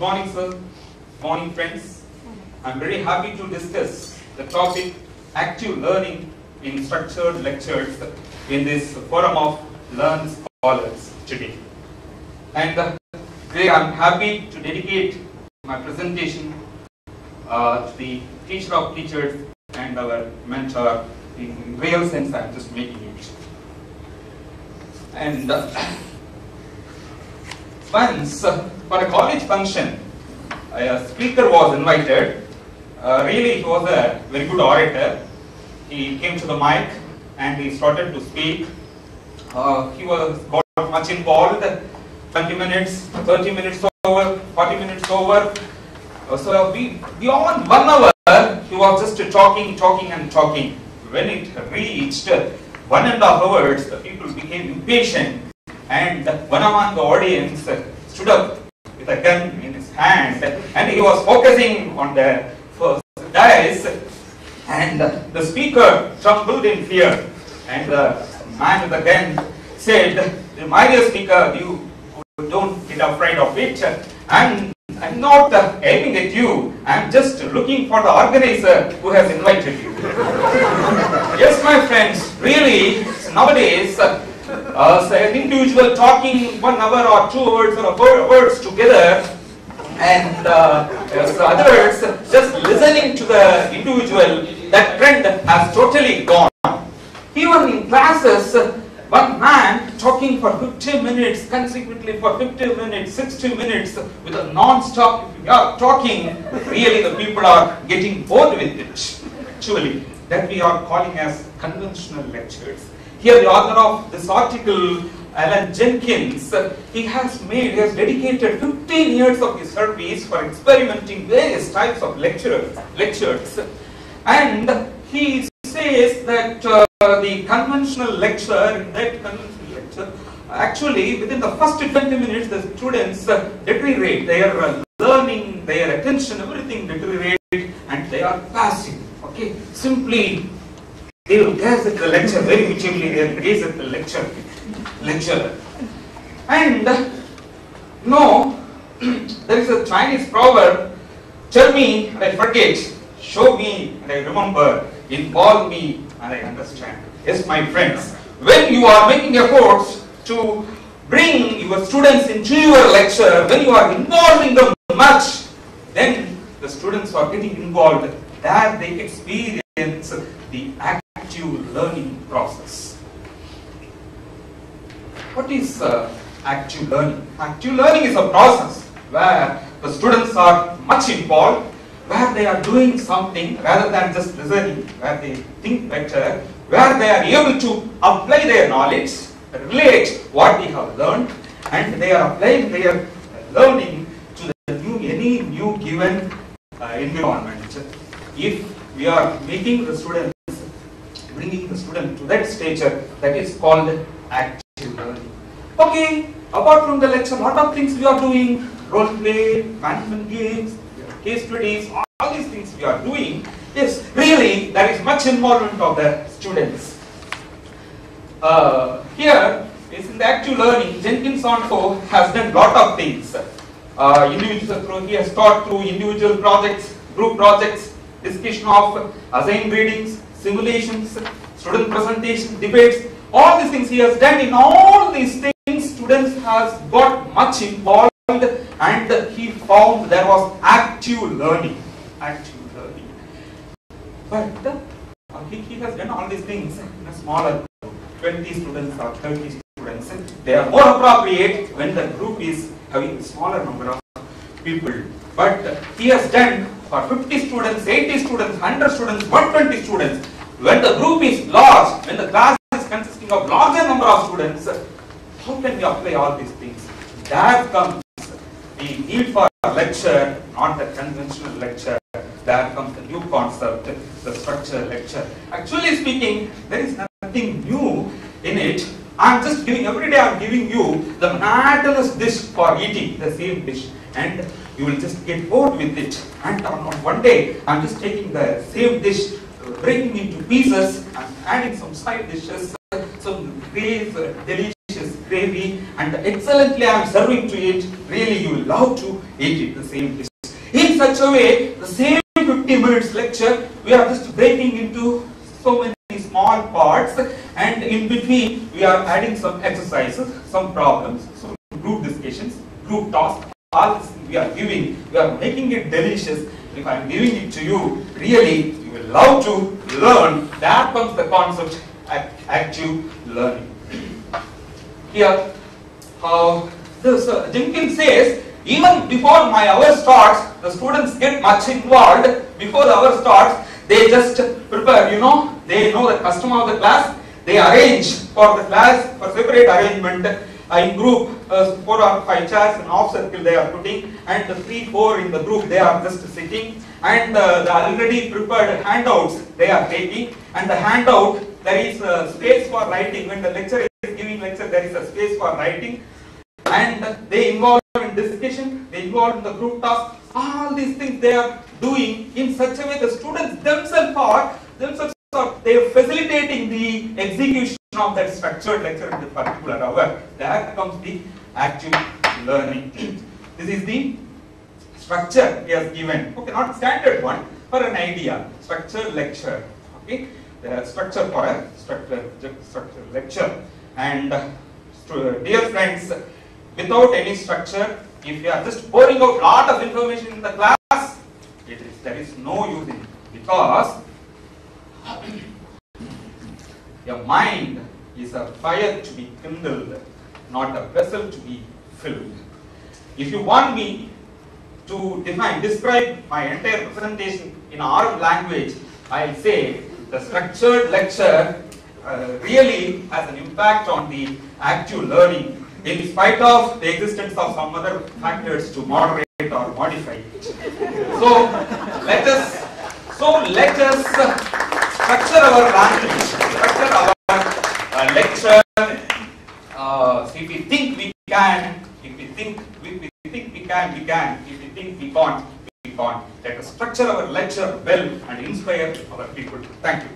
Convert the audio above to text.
Morning, sir. Morning, friends. I'm very happy to discuss the topic active learning in structured lectures in this forum of learned scholars today. And today I'm happy to dedicate my presentation to the teacher of teachers and our mentor. In real sense, I'm just making it. And once for a college function, a speaker was invited. Really, he was a very good orator. He came to the mic and he started to speak. He was got much involved. 20 minutes, 30 minutes over, 40 minutes over. So beyond 1 hour, he was just talking and talking. When it reached 1.5 hours, the people became impatient, and one among the audience stood up with a gun in his hand, and he was focusing on the first dais, and the speaker trembled in fear, and the man with the gun said, "My dear speaker, you don't get afraid of it. I'm not aiming at you. I'm just looking for the organizer who has invited you." Yes, my friends, really, nowadays, an individual talking 1 hour or 2 hours or 4 hours together, and others just listening to the individual, that trend has totally gone. Even in classes, one man talking for 50 minutes, consequently for 50 minutes, 60 minutes, with a non-stop talking, really the people are getting bored with it. Actually, that we are calling as conventional lectures. Here the author of this article, Alan Jenkins, he has dedicated 15 years of his service for experimenting various types of lectures. And he says that the conventional lecture, actually within the first 20 minutes, the students deteriorate. Their learning, their attention, everything deteriorate, and they are passive. Okay, simply they will gaze at the lecture very mutually. They will gaze at the lecturer. And no, there is a Chinese proverb: "Tell me and I forget, show me and I remember, involve me and I understand." Yes, my friends, when you are making efforts to bring your students into your lecture, when you are involving them much, then the students are getting involved, that they experience the active learning process. What is active learning? Active learning is a process where the students are much involved, where they are doing something rather than just listening, where they think better, where they are able to apply their knowledge, relate what they have learned, and they are applying their learning to any new given environment. If we are making the students, bringing the student to that stature, that is called active learning. Okay, apart from the lecture, lot of things we are doing: role play, management games, case studies, all these things we are doing. Yes, really, there is much involvement of the students. Here is in the active learning, Jenkins also has done lot of things. He has taught through individual projects, group projects, discussion of assigned readings, simulations, student presentation, debates. All these things he has done. In all these things, students has got much involved, and he found there was active learning. But he has done all these things in a smaller group, 20 students or 30 students. They are more appropriate when the group is having a smaller number of people. But he has done for 50 students, 80 students, 100 students, 120 students. When the group is large, when the class is consisting of larger number of students, how can we apply all these things? There comes the need for a lecture, not the conventional lecture. There comes the new concept, the structured lecture. Actually speaking, there is nothing new in it. Every day I'm giving you the monotonous dish for eating, the same dish. And you will just get bored with it. And on one day, I'm just taking the same dish, breaking into pieces, and adding some side dishes, some great, delicious gravy, and excellently I am serving to it. Really, you will love to eat it, the same dish. In such a way, the same 50 minutes lecture, we are just breaking into so many small parts, and in between we are adding some exercises, some problems, some group discussions, group tasks. All this we are giving, we are making it delicious. If I am giving it to you, really you will love to learn. That comes the concept active learning. Here, Jenkins says, even before my hour starts, the students get much involved. Before the hour starts, they just prepare, they know the custom of the class, they arrange for the class, for separate arrangement, in group, 4 or 5 chairs in half circle they are putting, and the 3, 4 in the group they are just sitting, and the already prepared handouts they are taking, and the handout there is a space for writing. When the lecturer is giving lecture, there is a space for writing, and they involve in discussion, they involve in the group task. All these things they are doing in such a way the students themselves are they are facilitating the execution of that structured lecture in the particular hour. That comes the active learning. This is the structure he has given. Okay, not standard one, for an idea. Structured lecture. Okay, the structure for a structured lecture. And dear friends, without any structure, if you are just pouring out lot of information in the class, there is no use in it, because your mind is a fire to be kindled, not a vessel to be filled. If you want me to describe my entire presentation in our language, I'll say the structured lecture really has an impact on the active learning, in spite of the existence of some other factors to moderate or modify it. So let us structure our language, structure our lecture. If we think we can, if we think we can, we can. If we think we can't, we can't. Let us structure our lecture well and inspire our people. Thank you.